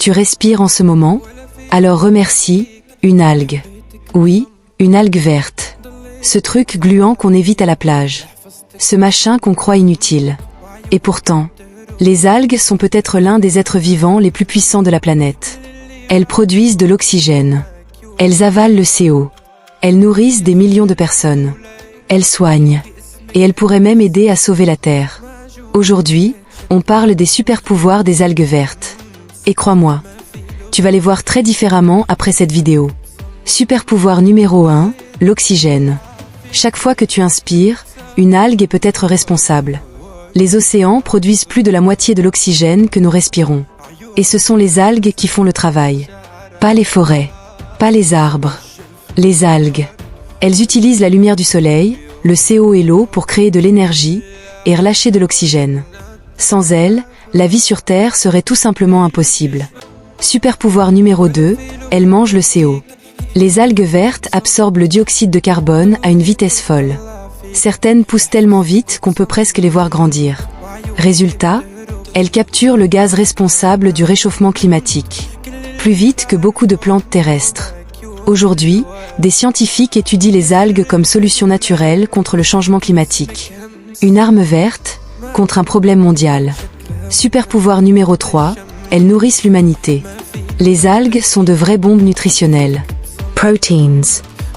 Tu respires en ce moment? Alors remercie, une algue. Oui, une algue verte. Ce truc gluant qu'on évite à la plage. Ce machin qu'on croit inutile. Et pourtant, les algues sont peut-être l'un des êtres vivants les plus puissants de la planète. Elles produisent de l'oxygène. Elles avalent le CO. Elles nourrissent des millions de personnes. Elles soignent. Et elles pourraient même aider à sauver la Terre. Aujourd'hui, on parle des super-pouvoirs des algues vertes. Et crois-moi, tu vas les voir très différemment après cette vidéo. Super-pouvoir numéro 1, l'oxygène. Chaque fois que tu inspires, une algue est peut-être responsable. Les océans produisent plus de la moitié de l'oxygène que nous respirons. Et ce sont les algues qui font le travail. Pas les forêts, pas les arbres. Les algues. Elles utilisent la lumière du soleil, le CO et l'eau pour créer de l'énergie et relâcher de l'oxygène. Sans elles, la vie sur Terre serait tout simplement impossible. Super pouvoir numéro 2, elles mangent le CO. Les algues vertes absorbent le dioxyde de carbone à une vitesse folle. Certaines poussent tellement vite qu'on peut presque les voir grandir. Résultat, elles capturent le gaz responsable du réchauffement climatique. Plus vite que beaucoup de plantes terrestres. Aujourd'hui, des scientifiques étudient les algues comme solution naturelle contre le changement climatique. Une arme verte contre un problème mondial. Super pouvoir numéro 3, elles nourrissent l'humanité. Les algues sont de vraies bombes nutritionnelles. Proteins,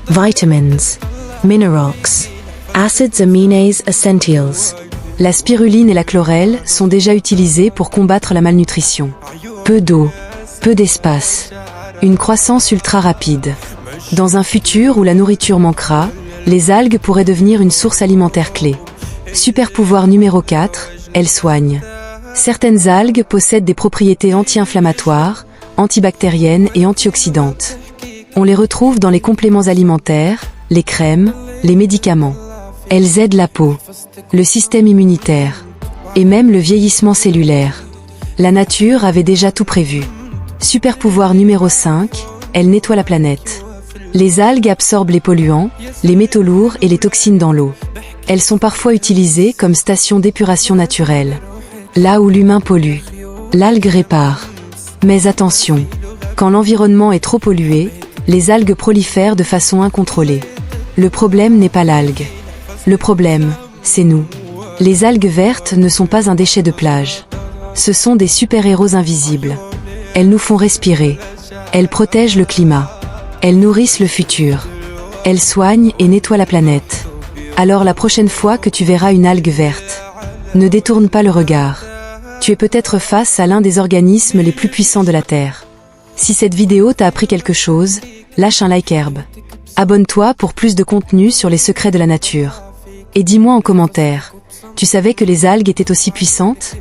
vitamins, minerals, acids amines essentials. La spiruline et la chlorelle sont déjà utilisées pour combattre la malnutrition. Peu d'eau, peu d'espace. Une croissance ultra rapide. Dans un futur où la nourriture manquera, les algues pourraient devenir une source alimentaire clé. Super pouvoir numéro 4, elles soignent. Certaines algues possèdent des propriétés anti-inflammatoires, antibactériennes et antioxydantes. On les retrouve dans les compléments alimentaires, les crèmes, les médicaments. Elles aident la peau, le système immunitaire et même le vieillissement cellulaire. La nature avait déjà tout prévu. Super pouvoir numéro 5, elles nettoient la planète. Les algues absorbent les polluants, les métaux lourds et les toxines dans l'eau. Elles sont parfois utilisées comme station d'épuration naturelle. Là où l'humain pollue, l'algue répare. Mais attention, quand l'environnement est trop pollué, les algues prolifèrent de façon incontrôlée. Le problème n'est pas l'algue. Le problème, c'est nous. Les algues vertes ne sont pas un déchet de plage. Ce sont des super-héros invisibles. Elles nous font respirer. Elles protègent le climat. Elles nourrissent le futur. Elles soignent et nettoient la planète. Alors la prochaine fois que tu verras une algue verte, ne détourne pas le regard. Tu es peut-être face à l'un des organismes les plus puissants de la Terre. Si cette vidéo t'a appris quelque chose, lâche un like herbe. Abonne-toi pour plus de contenu sur les secrets de la nature. Et dis-moi en commentaire, tu savais que les algues étaient aussi puissantes ?